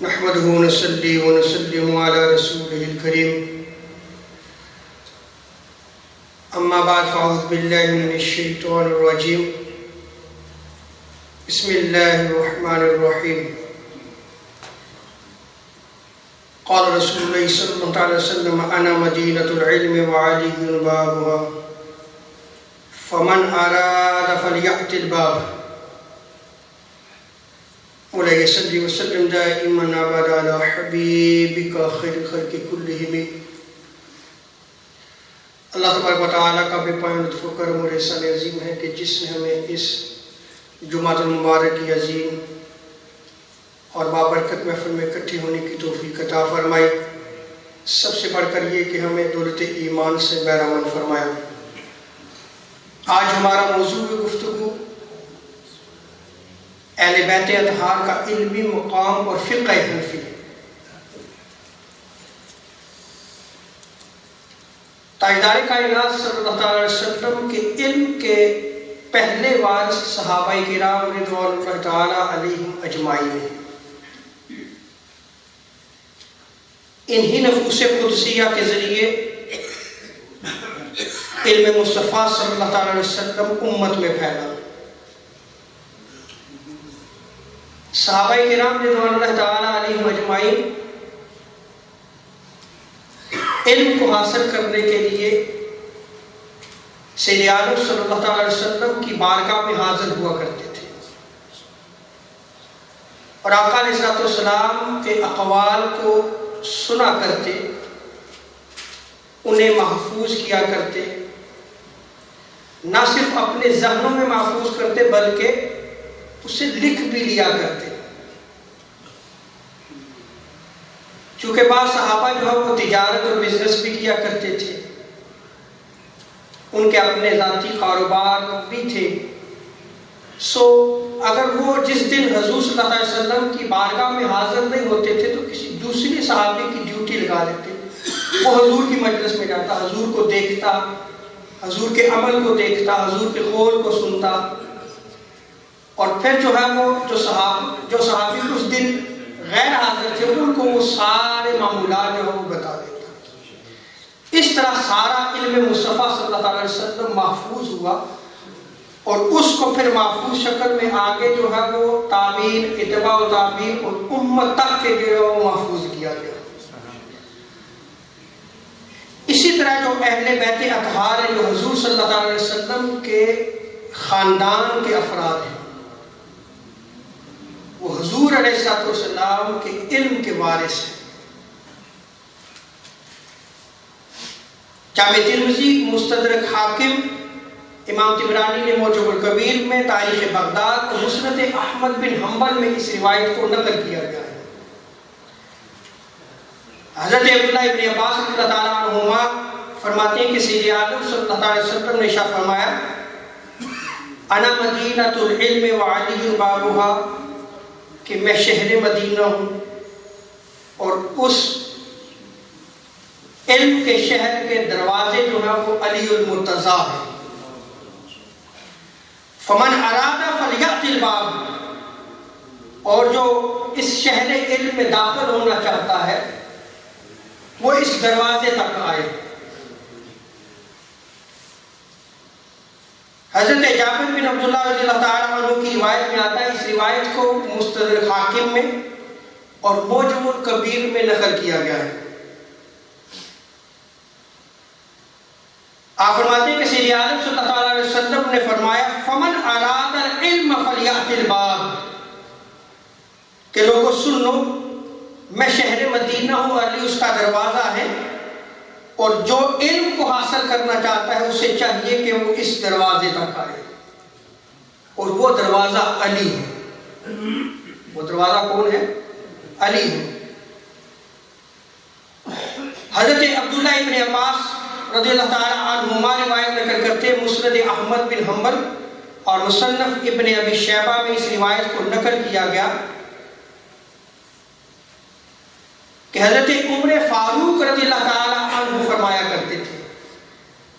نحمده ونصلي ونسلم على رسوله الكريم أما بعد فأعوذ بالله من الشيطان الرجيم بسم الله الرحمن الرحيم قال رسول الله صلى الله عليه وسلم أنا مدينة العلم وعلي بابها فمن أراد فليأت الباب مولاي صل وسلم دائما ابدا على حبيبك خير الخلق كلهم. اللہ تبارک و تعالیٰ کا بے پایان لطف و کرم اور احسان عظیم ہے کہ جس نے ہمیں اس جمعۃ المبارک کی عظیم اور بابرکت محفل میں اکٹھے ہونے کی توفیق عطا فرمائی. سب سے بڑھ کر یہ کہ ہمیں دولت ایمان سے بہرامند فرمایا. آج ہمارا موضوع گفتگو اہل بیت اطہار کا علمی مقام اور فقہ حنفی. تاجدار کائنات صلی اللہ علیہ وسلم کے علم کے پہلے وارث صحابہ کرام رضوان اللہ تعالی علیہم اجمعین ہیں. انہی نفوس قدسیہ کے ذریعے علم مصطفیٰ صلی اللہ علیہ وسلم امت میں پھیلا. صحابہ کرام رضوان اللہ تعالی علیہم اجمعین علم کو حاصل کرنے کے لیے سید عالم صلی اللہ علیہ وسلم کی بارگاہ میں حاضر ہوا کرتے تھے اور آقا علیہ السلام کے اقوال کو سنا کرتے، انہیں محفوظ کیا کرتے. نہ صرف اپنے ذہنوں میں محفوظ کرتے بلکہ اسے لکھ بھی لیا کرتے. چونکہ بعض صحابہ جو ہے وہ تجارت اور بزنس بھی کیا کرتے تھے، ان کے اپنے ذاتی کاروبار بھی تھے. اگر وہ جس دن حضور صلی اللہ علیہ وسلم کی بارگاہ میں حاضر نہیں ہوتے تھے تو کسی دوسرے صحابی کی ڈیوٹی لگا دیتے. وہ حضور کی مجلس میں جاتا، حضور کو دیکھتا، حضور کے عمل کو دیکھتا، حضور کے قول کو سنتا، اور پھر جو ہے وہ جو صحابی اس دن غیر حاضر تھے ان کو وہ سارے معمولات جو ہے وہ بتا دیتا. اس طرح سارا علم مصطفیٰ صلی اللہ علیہ وسلم محفوظ ہوا اور اس کو پھر محفوظ شکل میں آگے جو ہے وہ تعبیر، اتباع و تعبیر اور امت تک کے جو ہے وہ محفوظ کیا گیا. اسی طرح جو اہل بیت اطہار ہیں، جو حضور صلی اللہ علیہ وسلم کے خاندان کے افراد ہیں، وہ حضور علیہ السلام کے علم کے وارث ہیں. جامع ترمذی، مستدرک حاکم، امام طبرانی نے معجم الکبیر میں، تاریخ بغداد اور مسند احمد بن حنبل میں اس روایت کو نقل کیا گیا ہے. حضرت عبداللہ ابن عباس رضی اللہ تعالیٰ عنہما فرماتے ہیں کہ سید عالم صلی اللہ علیہ وسلم نے ارشاد فرمایا انا مدینۃ العلم وعلی بابھا، کہ میں شہر مدینہ ہوں اور اس علم کے شہر کے دروازے جو ہیں وہ علی المرتضیٰ ہیں. فمن اراد فلیأت الباب، اور جو اس شہر علم میں داخل ہونا چاہتا ہے وہ اس دروازے تک آئے. حضرت جابر بن عبداللہ رضی اللہ تعالیٰ عنہ کی روایت میں آتا ہے، اس روایت کو مستدرک حاکم میں اور معجم الکبیر میں نقل کیا گیا ہے. آپ فرماتے ہیں کہ سید عالم صلی اللہ علیہ وسلم نے فرمایا فمن اراد العلم فلیأت الباب، کہ لوگوں سن لو، میں شہر مدینہ ہوں، علی اس کا دروازہ ہے، اور جو علم کو حاصل کرنا چاہتا ہے اسے چاہیے کہ وہ اس دروازے تک آئے، اور وہ دروازہ علی ہے. وہ دروازہ کون ہے؟ علی ہے. حضرت عبداللہ ابن عباس رضی اللہ تعالی عنہما روایت نقل کرتے ہیں، مسند احمد بن حنبل اور مصنف ابن ابی شیبہ میں اس روایت کو نقل کیا گیا کہ حضرت عمر فاروق رضی اللہ تعالی عنہ فرمایا کرتے تھے.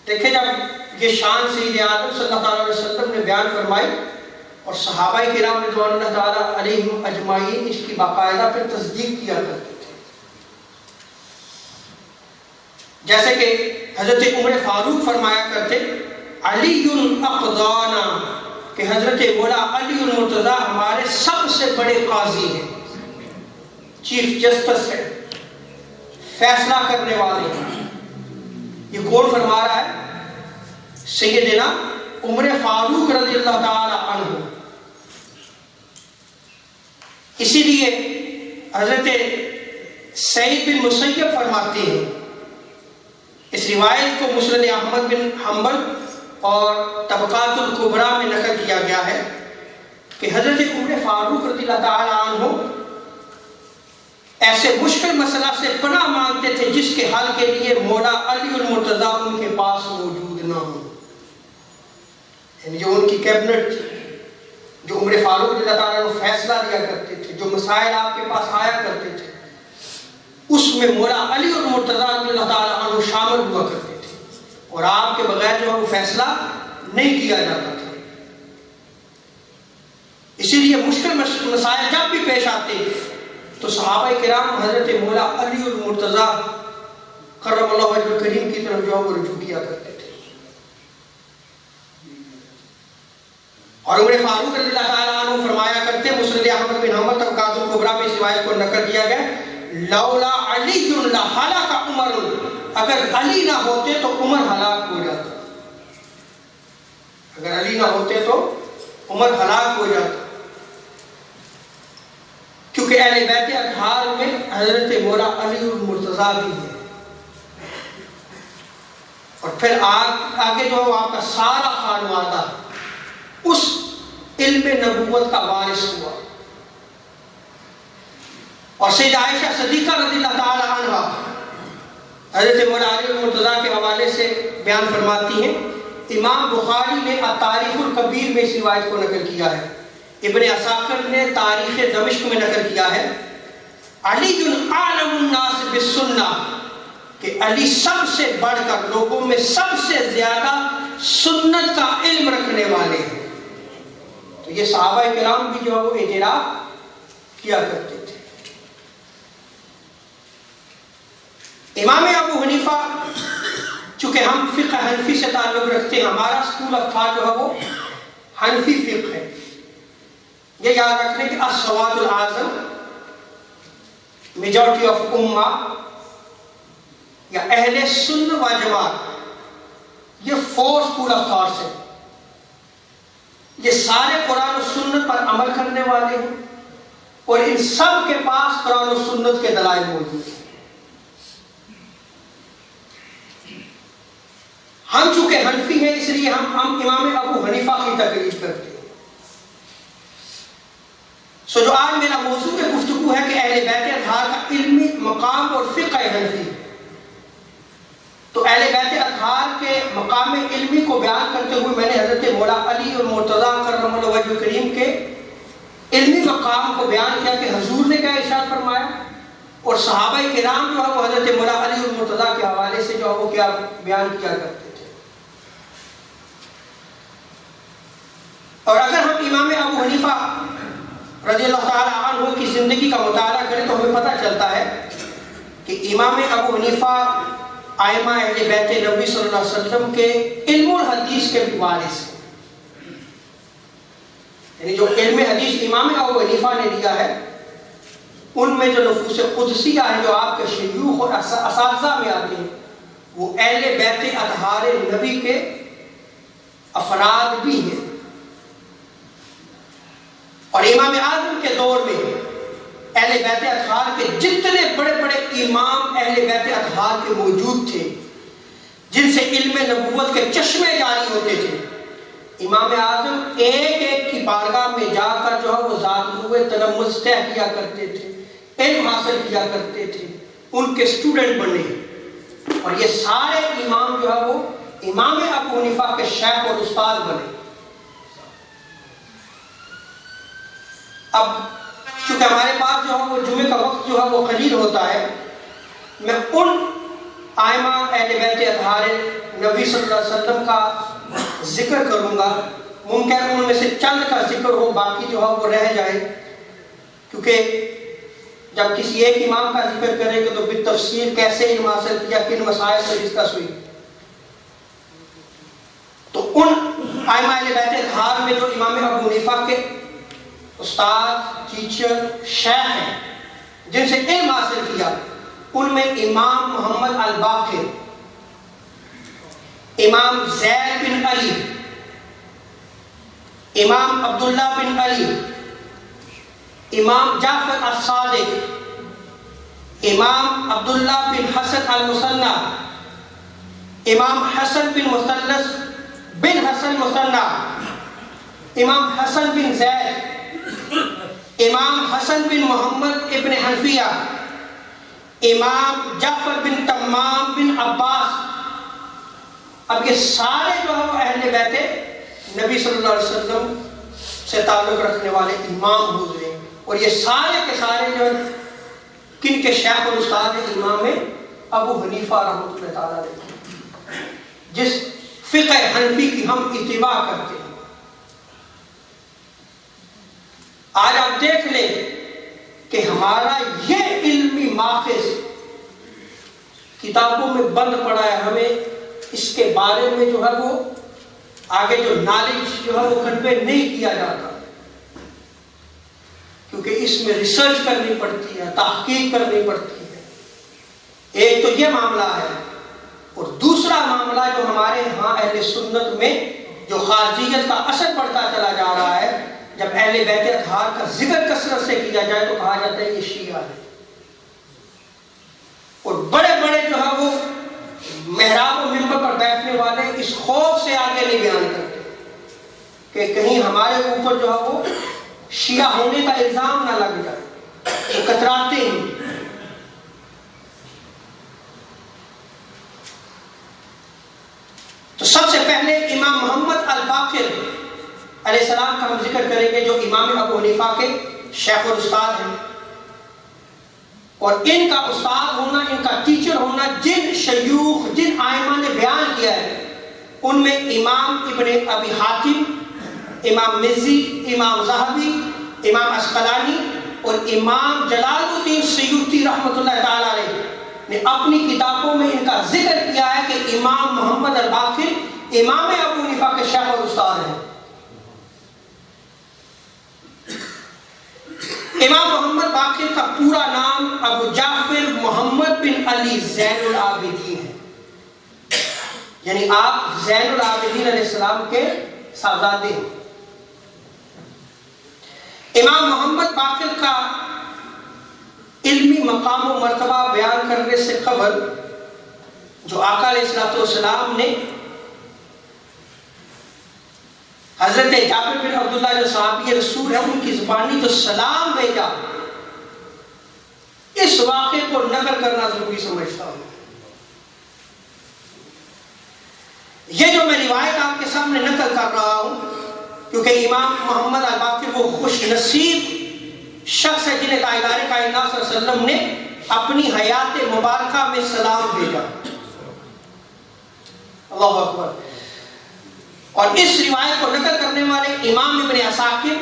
دیکھیں جب یہ شان سید عالم صلی اللہ علیہ وسلم نے بیان فرمائی اور صحابہ کرام رضوان اللہ تعالیٰ علیہم اجمعین اس کی باقاعدہ پھر تصدیق کیا کرتے تھے. جیسے کہ حضرت عمر فاروق فرمایا کرتے علی اقضانا، کہ حضرت مولا علی المرتضیٰ ہمارے سب سے بڑے قاضی ہیں، چیف جسٹس ہے، فیصلہ کرنے والے ہیں. یہ کون فرما رہا ہے؟ سیدنا عمر فاروق رضی اللہ تعالی عنہ. اسی لیے حضرت سعید بن مسیب فرماتے ہیں، اس روایت کو مسند احمد بن حنبل اور طبقات الکبریٰ میں نقل کیا گیا ہے کہ حضرت عمر فاروق رضی اللہ تعالی عنہ ایسے مشکل مسئلہ سے پناہ مانگتے تھے جس کے حل کے لیے مولا علی المرتضیٰ ان کے پاس موجود نہ ہو. یعنی جو ان کی کیبنٹ تھی، جو عمر فاروق رضی اللہ تعالیٰ عنہ فیصلہ لیا کرتے تھے، جو مسائل آپ کے پاس آیا کرتے تھے، اس میں مولا علی المرتضیٰ رضی اللہ تعالیٰ عنہ شامل ہوا کرتے تھے، اور آپ کے بغیر جو ہے وہ فیصلہ نہیں کیا جاتا تھا. اسی لیے مشکل مسائل جب بھی پیش آتے تو صحابہ کرام حضرت مولا علی المرتضیٰ کرم اللہ وجہہ الکریم کی طرف جو ہے وہ رجوع کیا کرتے تھے. اور عمر فاروق رضی اللہ تعالیٰ عنہ فرمایا کرتے، مسند احمد بن حنبل طبقات الکبریٰ میں اس روایت کو نقل کیا گیا، لولا علی لہلک عمر، اگر علی نہ ہوتے تو عمر ہلاک ہو جاتا. اگر علی نہ ہوتے تو عمر ہلاک ہو جاتا، کیونکہ اہل بیت اطہار میں حضرت مولا علی المرتضیٰ بھی ہے. اور پھر آگے جو آپ کا سارا خانوادہ اس علم نبوت کا وارث ہوا. اور سیدہ عائشہ صدیقہ رضی اللہ تعالی عنہ حضرت مولا علی المرتضیٰ کے حوالے سے بیان فرماتی ہیں. امام بخاری نے تاریخ الکبیر میں اس روایت کو نقل کیا ہے. ابن عساکر نے تاریخ دمشق میں نقل کیا ہے، علی اعلم الناس بالسنہ، کہ علی سب سے بڑھ کر لوگوں میں سب سے زیادہ سنت کا علم رکھنے والے ہیں. تو یہ صحابہ کرام بھی جو ہے وہ اعتراف کیا کرتے تھے. امام ابو حنیفہ، چونکہ ہم فقہ حنفی سے تعلق رکھتے ہیں، ہمارا اسکول آف تھاٹ جو ہے وہ حنفی فقہ ہے. یہ یاد رکھنے کہ السواد الاعظم، میجورٹی آف امہ یا اہل سنت و جماعت، یہ 4 اسکول آف تھاٹس ہیں. یہ سارے قرآن و سنت پر عمل کرنے والے ہیں اور ان سب کے پاس قرآن و سنت کے دلائل موجود ہیں. ہم چونکہ حنفی ہیں اس لیے ہم امام ابو حنیفہ کی تقلید کرتے ہیں. سو جو آج میرا موضوع گفتگو ہے کہ اہل بیت اطہار کا علمی مقام اور فقہ حنفی، تو اہل بیت اطہار کے مقام علمی کو بیان کرتے ہوئے میں نے حضرت مولا علی المرتضیٰ کرم اللہ وجہہ الکریم کے علمی مقام کو بیان کیا کہ حضور نے کیا ارشاد فرمایا، اور صحابہ کرام جو ہے وہ حضرت مولا علی المرتضیٰ کے حوالے سے جو ہے وہ کیا بیان کیا کرتے تھے. اور اگر ہم امام ابو حنیفہ رضی اللہ تعالی عنہ کی زندگی کا مطالعہ کریں تو ہمیں پتہ چلتا ہے کہ امام ابو حنیفہ ائمہ اہل بیت نبی صلی اللہ علیہ وسلم کے علم الحدیث کے بھی وارث ہیں. یعنی جو علم حدیث امام ابو حنیفہ نے لیا ہے، ان میں جو نفوس قدسیہ ہیں جو آپ کے شیوخ اور اساتذہ میں آتے ہیں، وہ اہل بیت اطہار نبی کے افراد بھی ہیں. اور امام اعظم کے دور میں اہل بیت اطہار کے جتنے بڑے بڑے امام اہل بیت اطہار کے موجود تھے جن سے علم نبوت کے چشمے جاری ہوتے تھے، امام اعظم ایک ایک کی بارگاہ میں جا کر جو ہے وہ ذات ہوئے تلمذ طے کیا کرتے تھے، علم حاصل کیا کرتے تھے، ان کے اسٹوڈنٹ بنے. اور یہ سارے امام جو ہے وہ امام ابو حنیفہ کے شیخ اور استاد بنے. اب چونکہ ہمارے پاس جو ہے وہ جمعے کا وقت جو ہے وہ قلیل ہوتا ہے، میں ان ائمہ اہل بیت اطہار نبی صلی اللہ علیہ وسلم کا ذکر کروں گا ممکن ان میں سے چند کا ذکر ہو، باقی جو ہے وہ رہ جائے، کیونکہ جب کسی ایک امام کا ذکر کریں گے تو بالتفصیل کیسے علم حاصل کیا، کن مسائل سے ڈسکس ہوئی. تو ان ائمہ اہل بیت اطہار میں جو امام ابو حنیفہ کے استاد، ٹیچر، شیخ ہیں، جن سے علم حاصل کیا، ان میں امام محمد الباقر، امام زید بن علی، امام عبداللہ بن علی، امام جعفر الصادق، امام عبداللہ بن حسن المثنی، امام حسن بن مثلث بن حسن مثنی، امام حسن بن زید، امام حسن بن محمد ابن حنفیہ، امام جعفر بن تمام بن عباس. اب یہ سارے جو ہے وہ اہل بیت نبی صلی اللہ علیہ وسلم سے تعلق رکھنے والے امام گزرے، اور یہ سارے کے سارے جو کن کے شیخ اور استاد امام ابو حنیفہ رحمۃ اللہ تعالیٰ علیہ، جس فقہ حنفی کی ہم اتباع کرتے ہیں. آج آپ دیکھ لیں کہ ہمارا یہ علمی ماخذ کتابوں میں بند پڑا ہے، ہمیں اس کے بارے میں جو ہے وہ آگے جو نالج جو ہے وہ کنوے نہیں کیا جاتا، کیونکہ اس میں ریسرچ کرنی پڑتی ہے، تحقیق کرنی پڑتی ہے. ایک تو یہ معاملہ ہے، اور دوسرا معاملہ جو ہمارے ہاں اہل سنت میں جو خارجیت کا اثر پڑتا چلا جا رہا ہے، جب اہل بیت اطہار کا ذکر کثرت سے کیا جائے تو کہا جاتا ہے یہ شیعہ ہے، اور بڑے بڑے جو ہے وہ محراب و منبر پر بیٹھنے والے اس خوف سے آگے نہیں بیان کرتے کہ کہیں ہمارے اوپر جو ہے وہ شیعہ ہونے کا الزام نہ لگ جائے، وہ کتراتے ہیں. تو سب سے پہلے امام محمد الباقر علیہ السلام کا ہم ذکر کریں گے، جو امام ابو حنیفہ کے شیخ اور استاد ہیں. اور ان کا استاد ہونا، ان کا ٹیچر ہونا، جن شیوخ، جن ائمہ نے بیان کیا ہے، ان میں امام ابن ابی حاتم، امام مزی، امام ذہبی، امام عسقلانی اور امام جلال الدین سیوطی رحمۃ اللہ تعالی علیہ نے اپنی کتابوں میں ان کا ذکر کیا ہے کہ امام محمد الباقر امام ابو حنیفہ کے شیخ اور استاد ہیں. امام محمد باقر کا پورا نام ابو جعفر محمد بن علی زین العابدین ہے، یعنی آپ زین العابدین علیہ السلام کے صاحبزادے ہیں. امام محمد باقر کا علمی مقام و مرتبہ بیان کرنے سے قبل جو آقا علیہ الصلوۃ والسلام نے حضرت جابر بن عبداللہ جو صحابی رسول ہے ان کی زبانی جو سلام بھیجا، اس واقعے کو نقل کرنا ضروری سمجھتا ہوں. یہ جو میں روایت آپ کے سامنے نقل کر رہا ہوں، کیونکہ امام محمد الباقر وہ خوش نصیب شخص ہے جنہیں تاجدار کائنات صلی اللہ علیہ وسلم نے اپنی حیات مبارکہ میں سلام بھیجا. اللہ اکبر. اور اس روایت کو نقل کرنے والے امام ابن عساکر،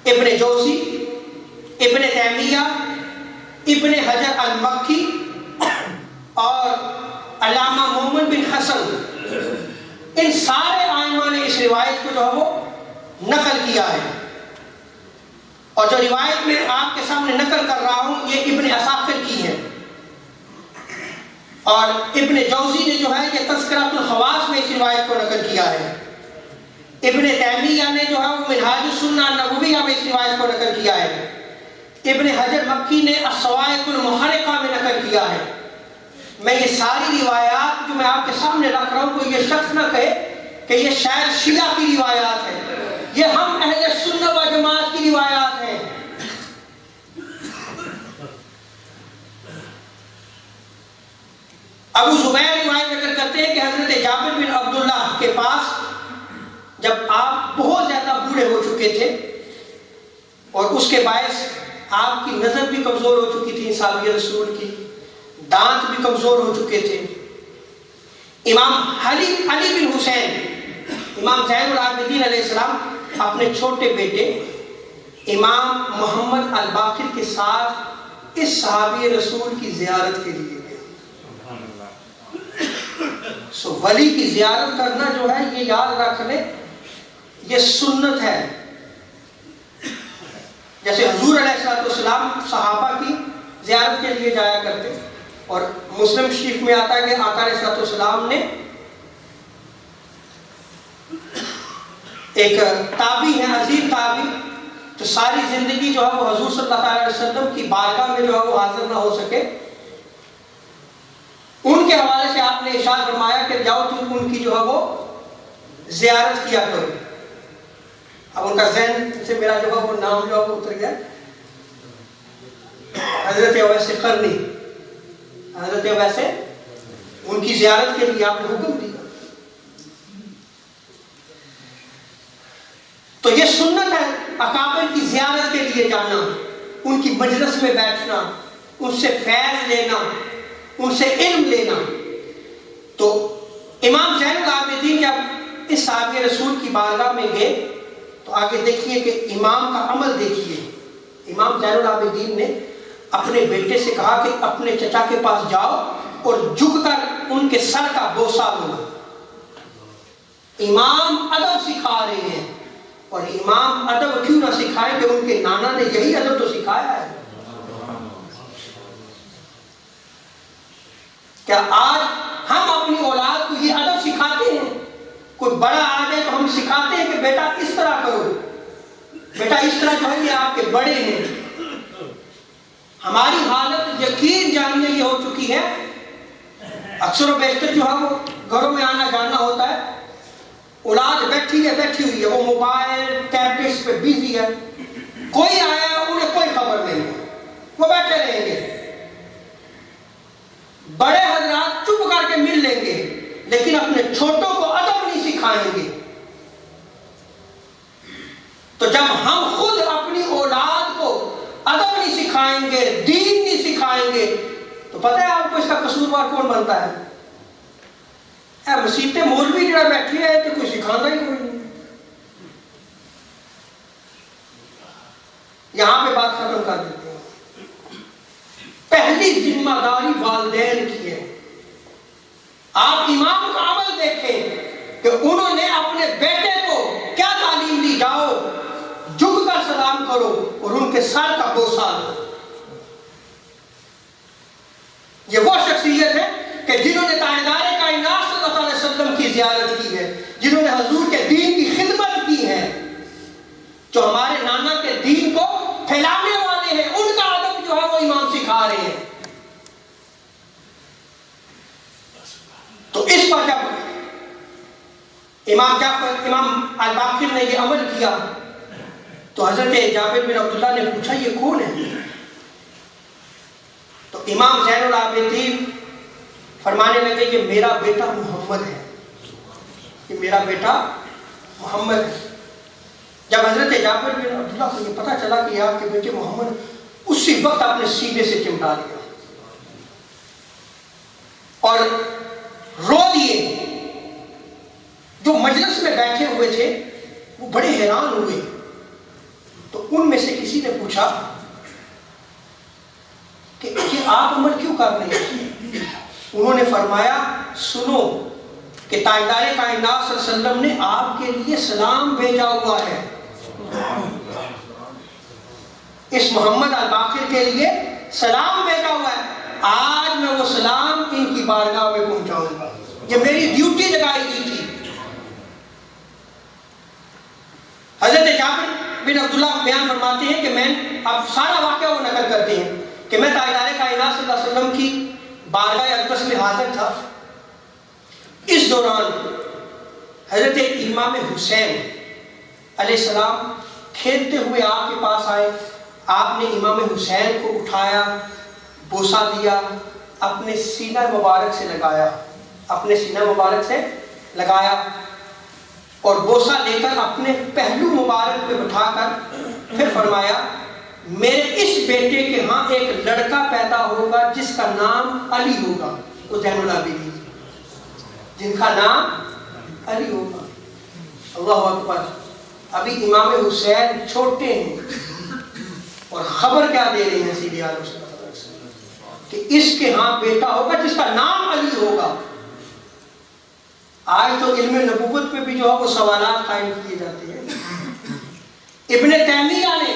ابن جوزی، ابن تیمیہ، ابن حجر المکی اور علامہ محمد بن حسن، ان سارے ائمہ نے اس روایت کو جو ہے وہ نقل کیا ہے. اور جو روایت میں آپ کے سامنے نقل کر رہا ہوں یہ ابن عساکر کی ہے، اور ابن جوزی نے جو ہے یہ تذکرۃ الخواص میں اس روایت کو نقل کیا ہے. ابن تیمیہ نے جو ہے وہ منہاج السنہ النبویہ میں اس روایت کو نقل کیا ہے. ابن حجر مکی نے الصواعق المحرقہ میں نقل کیا ہے. میں یہ ساری روایات جو میں آپ کے سامنے رکھ رہا ہوں، کوئی یہ شخص نہ کہے کہ یہ شاید شیعہ کی روایات ہیں، یہ ہم اہل سنت و جماعت کی روایات ہیں. ابو زبیر روایت ذکر کرتے ہیں کہ حضرت جابر بن عبداللہ کے پاس جب آپ بہت زیادہ بوڑھے ہو چکے تھے اور اس کے باعث آپ کی نظر بھی کمزور ہو چکی تھی، صحابی رسول کی دانت بھی کمزور ہو چکے تھے، امام علی بن حسین امام زین العابدین علیہ السلام اپنے چھوٹے بیٹے امام محمد الباقر کے ساتھ اس صحابی رسول کی زیارت کے لیے گئے. سو ولی کی زیارت کرنا جو ہے یہ یاد رکھ لیں یہ سنت ہے. جیسے حضور علیہ السلام صحابہ کی زیارت کے لیے جایا کرتے, اور مسلم شریف میں آتا ہے کہ آقا علیہ السلام نے ایک تابعی ہے, عظیم تابعی, تو ساری زندگی جو ہے وہ حضور صلی اللہ علیہ وسلم کی بارگاہ میں جو ہے وہ حاضر نہ ہو سکے, ان کے حوالے سے آپ نے ارشاد فرمایا کہ جاؤ تم ان کی جو ہے وہ زیارت کیا کرو. اب ان کا ذہن سے میرا جو ہے وہ نام جو ہے وہ اتر گیا, حضرت اویس قرنی. حضرت اویس ان کی زیارت کے لیے آپ نے حکم دیا. تو یہ سنت ہے اکابر کی زیارت کے لیے جانا, ان کی مجلس میں بیٹھنا, ان سے فیض لینا, ان سے علم لینا. تو امام زین العابدین جب اس صحابی رسول کی بارگاہ میں گئے تو آگے دیکھیے کہ امام کا عمل دیکھیے. امام زین العابدین نے اپنے بیٹے سے کہا کہ اپنے چچا کے پاس جاؤ اور جھک کر ان کے سر کا بوسہ لو. امام ادب سکھا رہے ہیں, اور امام ادب کیوں نہ سکھائے کہ ان کے نانا نے یہی ادب تو سکھایا ہے. کیا آج ہم اپنی اولاد کو یہ ادب سکھاتے ہیں؟ کوئی بڑا آ جائے تو ہم سکھاتے ہیں کہ بیٹا اس طرح کرو, بیٹا اس طرح جو ہے یہ آپ کے بڑے ہیں. ہماری حالت یقین جاننے یہ ہو چکی ہے, اکثر و بیشتر جو ہے وہ گھروں میں آنا جانا ہوتا ہے, اولاد بیٹھی ہوئی ہے, وہ موبائل ٹیبلٹس پہ بیزی ہے, کوئی آیا انہیں کوئی خبر نہیں ہے, وہ بیٹھے رہیں گے. بڑے حضرات چپ کر کے مل لیں گے لیکن اپنے چھوٹوں کو ادب نہیں سکھائیں گے. تو جب ہم خود اپنی اولاد کو ادب نہیں سکھائیں گے, دین نہیں سکھائیں گے, تو پتہ ہے آپ کو اس کا قصوروار کون بنتا ہے؟ مسیحتے مولوی جڑا بیٹھے ہے تو کوئی سکھانا ہی کوئی نہیں. یہاں پہ بات ختم کر دیتے ہیں. پہلی ذمہ داری والدین کی ہے. آپ امام کا عمل دیکھیں کہ انہوں نے اپنے بیٹے کو کیا تعلیم دی, جاؤ جھک کر سلام کرو اور ان کے سر کا بوسہ دو. یہ وہ شخصیت ہے کہ جنہوں نے تاجدار کائنات صلی اللہ علیہ وسلم کی زیارت کی ہے, جنہوں نے حضور کے دین کی خدمت کی ہے, جو ہمارے نانا کے دین کو پھیلانے والے ہیں. ان کا ادب جو ہے وہ امام سکھا رہے ہیں. تو اس پر جب امام الباقر نے یہ عمل کیا تو حضرت جابر بن عبداللہ نے پوچھا یہ کون ہے؟ تو امام زین العابدین فرمانے لگے یہ میرا بیٹا محمد ہے, یہ میرا بیٹا محمد ہے. جب حضرت جابر بن عبداللہ کو یہ پتہ چلا کہ آپ کے بیٹے محمد, اسی وقت اپنے سینے سے چمٹا لیا اور رو دیے. جو مجلس میں بیٹھے ہوئے تھے وہ بڑے حیران ہوئے. تو ان میں سے کسی نے پوچھا کہ یہ آپ عمل کیوں کر رہے ہیں؟ انہوں نے فرمایا سنو کہ تاجدار کائنات صلی اللہ علیہ وسلم نے آپ کے لیے سلام بھیجا ہوا ہے. اس محمد الباقر کے لیے سلام بھیجا ہوا ہے. آج میں وہ سلام ان کی بارگاہ میں پہنچاؤں گا. یہ میری ڈیوٹی لگائی گئی تھی. حضرت جابر بن عبداللہ بیان فرماتے ہیں کہ میں اب سارا واقعہ وہ نقل کرتے ہیں کہ میں تاجدار کائنات صلی اللہ علیہ وسلم کی بارگاہ اقدس میں حاضر تھا. اس دوران حضرت امام حسین علیہ السلام کھیلتے ہوئے آپ کے پاس آئے. آپ نے امام حسین کو اٹھایا, بوسہ دیا, اپنے سینہ مبارک سے لگایا, اپنے سینہ مبارک سے لگایا اور بوسہ لے کر اپنے پہلو مبارک پہ بٹھا کر پھر فرمایا میرے اس بیٹے کے ہاں ایک لڑکا پیدا ہوگا جس کا نام علی ہوگا. وہ زین العابدین جن کا نام علی ہوگا. اللہ اکبر. ابھی امام حسین چھوٹے ہیں اور خبر کیا دے رہے ہیں سیدھے عالم صلی اللہ علیہ وسلم کہ اس کے ہاں بیٹا ہوگا جس کا نام علی ہوگا. آج تو علم نبوت پہ بھی جو ہے وہ سوالات قائم کیے جاتے ہیں. ابن تیمیہ نے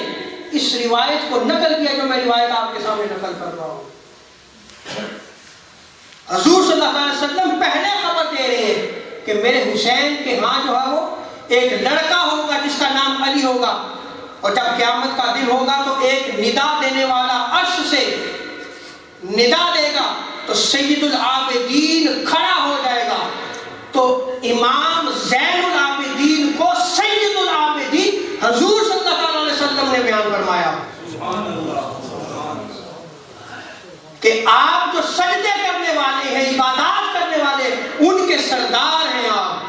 اس روایت کو نقل کیا جو میں روایت آپ کے سامنے نقل کر رہا ہوں. حضور صلی اللہ علیہ وسلم پہلے خبر دے رہے ہیں کہ میرے حسین کے ہاں جو ہے وہ ایک لڑکا ہوگا جس کا نام علی ہوگا، اور جب قیامت کا دن ہوگا تو ایک ندا دینے والا عرش سے ندا دے گا تو سید العابدین کھڑا ہو جائے گا، تو امام زین العابدین کو سید العابدین حضور صلی اللہ علیہ وسلم نے بیان فرمایا کہ آپ جو سجدے کرنے والے ہیں، عبادات کرنے والے، ان کے سردار ہیں آپ.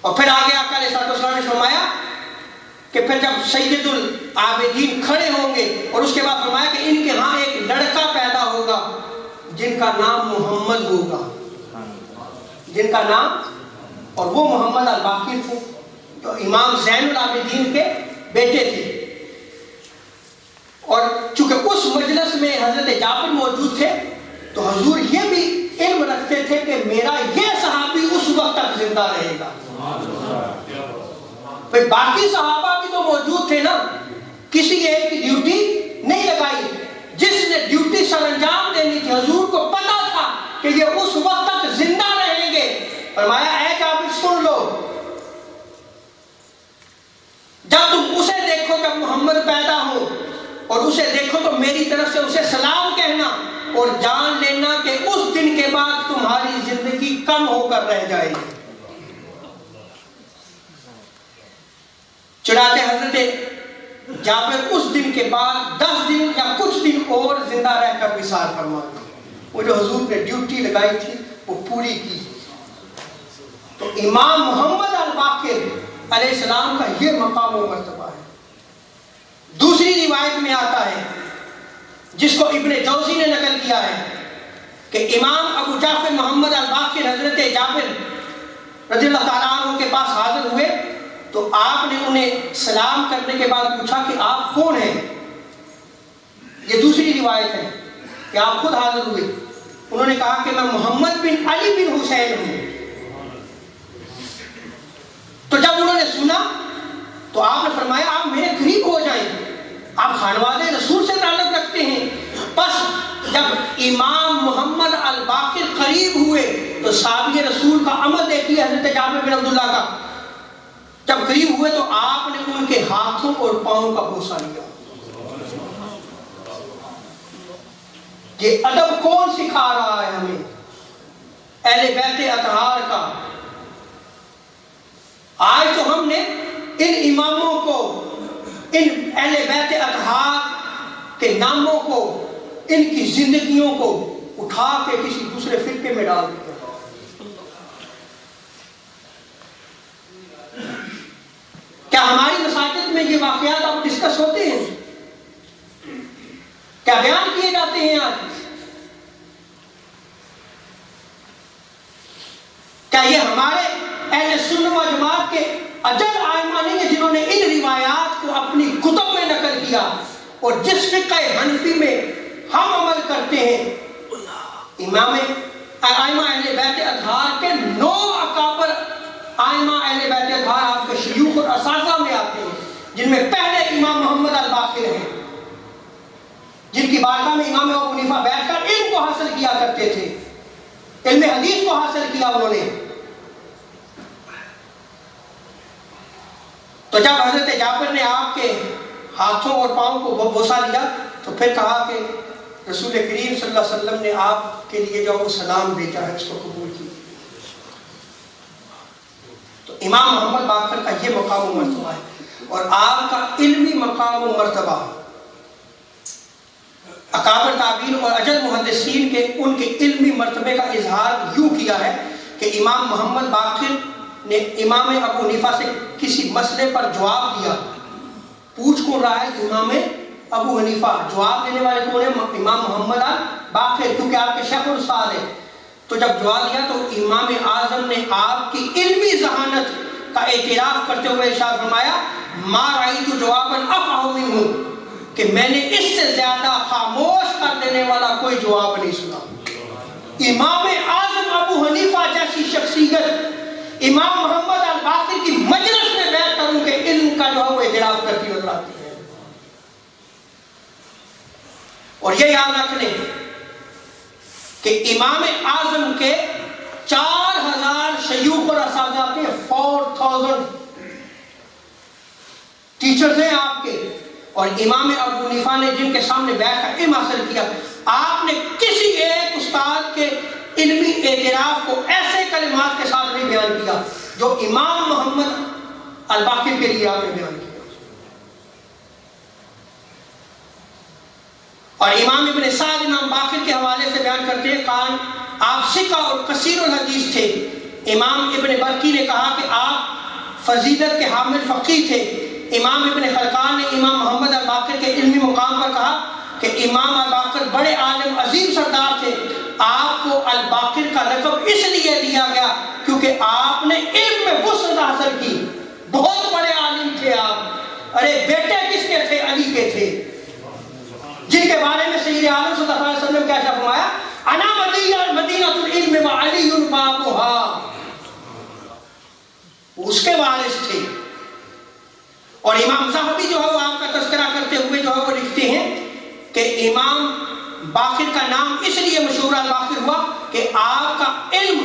اور پھر آگے آقا علیہ السلام نے فرمایا کہ پھر جب سید العابدین کھڑے ہوں گے اور اس کے بعد فرمایا کہ ان کے ہاں ایک لڑکا پیدا ہوگا جن کا نام محمد ہوگا، جن کا نام، اور وہ محمد الباقر تھے جو امام زین العابدین کے بیٹے تھے. اور چونکہ اس مجلس میں حضرت جابر موجود تھے تو حضور یہ بھی علم رکھتے تھے کہ میرا یہ صحابی اس وقت تک زندہ رہے گا. پھر باقی صحابہ بھی تو موجود تھے نا، کسی ایک کی ڈیوٹی نہیں لگائی. جس نے ڈیوٹی سر انجام دینی تھی حضور کو پتا تھا کہ یہ اس وقت تک زندہ رہیں گے. فرمایا اے جابر سن لو، جب تم اسے دیکھو جب محمد پیدا ہو اور اسے دیکھو تو میری طرف سے اسے سلام کہنا اور جان لینا کہ اس دن کے بعد تمہاری زندگی کم ہو کر رہ جائے گی. چنانچہ حضرت جابر اس دن کے بعد 10 دن یا کچھ دن اور زندہ رہ کر وصال فرما گئے. وہ جو حضور نے ڈیوٹی لگائی تھی وہ پوری کی. تو امام محمد الباقر علیہ السلام کا یہ مقام و مرتبہ ہے. دوسری روایت میں آتا ہے جس کو ابن جوزی نے نقل کیا ہے کہ امام ابو جعفر محمد الباقر حضرت جابر رضی اللہ تعالیٰ عنہ کے پاس حاضر ہوئے تو آپ نے انہیں سلام کرنے کے بعد پوچھا کہ آپ کون ہیں. یہ دوسری روایت ہے کہ آپ خود حاضر ہوئے. انہوں نے کہا کہ میں محمد بن علی بن حسین ہوں. تو جب انہوں نے سنا تو آپ نے فرمایا آپ میرے قریب ہو جائیں، آپ خانوادے رسول سے تعلق رکھتے ہیں. بس جب امام محمد الباقر قریب ہوئے تو صحابی رسول کا عمل دیکھیے حضرت جابر بن عبداللہ کا. جب قریب ہوئے تو آپ نے ان کے ہاتھوں اور پاؤں کا بوسہ لیا. یہ ادب کون سکھا رہا ہے ہمیں؟ اہل بیت اطہار کا. آج تو ہم نے ان اماموں کو، ان اہل بیت اطہار کے ناموں کو، ان کی زندگیوں کو اٹھا کے کسی دوسرے فرقے میں ڈال دیا. کیا ہماری مساجد میں یہ واقعات اب ڈسکس ہوتے ہیں؟ کیا بیان کیے جاتے ہیں آج؟ کیا یہ ہمارے اہل سنت و جماعت کے اجل ائمہ نہیں ہیں جنہوں نے ان روایات کو اپنی کتب میں نقل کیا اور جس فقہ حنفی میں ہم عمل کرتے ہیں؟ امام ائمہ اہل بیت اطہار کے 9 اکابر ائمہ اہل بیت اطہار آپ کے شیوخ اور اساتذہ میں آتے ہیں، جن میں پہلے امام محمد الباقر ہیں، جن کی بارگاہ میں امام ابو حنیفہ بیٹھ کر علم کو حاصل کیا کرتے تھے، علم حدیث کو حاصل کیا انہوں نے. تو جب حضرت جابر نے آپ کے ہاتھوں اور پاؤں کو بوسہ لیا تو پھر کہا کہ رسول کریم صلی اللہ علیہ وسلم نے آپ کے لیے جو سلام بھیجا ہے اس کو قبول کیجیے. تو امام محمد باقر کا یہ مقام و مرتبہ ہے اور آپ کا علمی مقام و مرتبہ اکابر تابعین اور اجل محدثین کے ان کے علمی مرتبے کا اظہار یوں کیا ہے کہ امام محمد باقر نے امام ابو حنیفہ سے کسی مسئلے پر جواب دیا. پوچھ کون رہا ہے؟ امام ابو حنیفہ. جواب دینے والے کون ہیں؟ امام محمد باقر، کیونکہ آپ کے شیخ اور استاد ہیں. تو جب جواب دیا تو امام اعظم نے آپ کی علمی ذہانت کا اعتراف کرتے ہوئے ارشاد فرمایا ما رأیت جوابا افقہ منہ، کہ میں نے اس سے زیادہ خاموش کر دینے والا کوئی جواب نہیں سنا۔ امام اعظم ابو حنیفہ جیسی شخصیت امام محمد الباقر کی مجلس میں بیٹھ کر ان کے علم کا جو ہے وہ اعتراف کرتی نظر آتی ہے۔ اور یہ یاد رکھ لیں کہ امام اعظم کے 4000 شیوخ اور اساتذہ کے 4000 ٹیچرز ہیں آپ کے، اور امام ابو حنیفہ نے جن کے سامنے بیٹھ کر علم حاصل کیا، آپ نے کسی ایک استاد کے علمی اعتراف کو ایسے کلمات کے ساتھ نہیں بیان کیا جو امام محمد الباقر کے لیے آپ نے بیان کیا۔ اور امام ابن سعد امام باقر کے حوالے سے بیان کرتے ہیں قال آپ سکہ اور کثیر الحدیث تھے۔ امام ابن برقی نے کہا کہ آپ فضیلت کے حامل فقیہ تھے۔ امام ابن خلقان نے امام محمد الباقر کے علمی مقام پر کہا کہ امام الباقر بڑے عالم عظیم سردار تھے، آپ کو الباقر کا لقب اس لیے دیا گیا کیونکہ آپ نے علم میں وسعت حاصل کی، بہت بڑے عالم تھے آپ۔ ارے بیٹے کس کے تھے؟ علی کے تھے، جن کے بارے میں سید عالم صلی اللہ علیہ وسلم کیا فرمایا انا مدینہ العلم وعلی بابها، اس کے وارث تھے۔ اور امام ذہبی جو ہے وہ آپ کا تذکرہ کرتے ہوئے جو ہے وہ لکھتے ہیں کہ امام باقر کا نام اس لیے مشہور الباقر ہوا کہ آپ کا علم،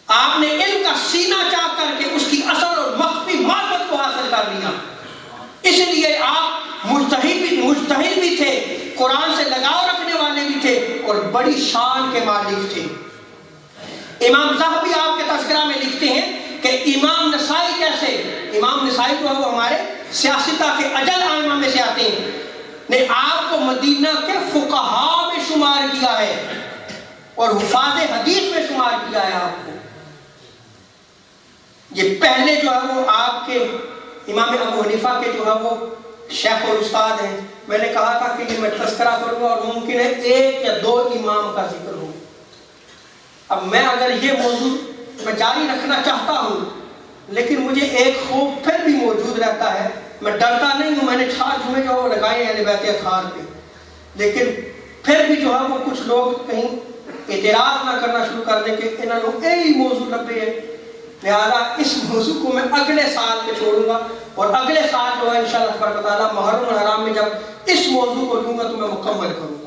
آپ نے علم کا سینہ چاک کر کے اس کی اصل اور مخفی معرفت کو حاصل کر لیا، اس لیے آپ مجتہد بھی تھے، قرآن سے لگاؤ رکھنے والے بھی تھے اور بڑی شان کے مالک تھے۔ امام ذہبی آپ کے تذکرہ میں لکھتے ہیں کہ امام نسائی جیسے، امام نسائی جو ہے وہ ہمارے سیاستہ کے اجل ائمہ میں سے آتے ہیں، نے آپ کو مدینہ کے فقہاء میں شمار کیا ہے اور حفاظ حدیث میں شمار کیا ہے آپ کو۔ یہ پہلے جو ہے وہ آپ کے امام ابو حنیفہ کے جو ہے وہ شیخ اور استاد ہیں۔ میں نے کہا تھا کہ یہ میں تذکرہ کروں گا اور ممکن ہے 1 یا 2 امام کا ذکر ہو۔ اب میں اگر یہ موضوع میں جاری رکھنا چاہتا ہوں لیکن مجھے ایک خوف پھر بھی موجود رہتا ہے، میں ڈرتا نہیں ہوں، میں نے 4 جمعے جو وہ لگائے اہل بیت اطہار پہ، لیکن پھر بھی جو ہے وہ کچھ لوگ کہیں اعتراض نہ کرنا شروع کر دیں کہ انہوں نے یہی موضوع لبے ہے، لہذا اس موضوع کو میں اگلے سال پہ چھوڑوں گا، اور اگلے سال جو ہے انشاءاللہ تبارک و تعالیٰ محرم الحرام میں جب اس موضوع کو لوں گا تو میں مکمل کروں گا۔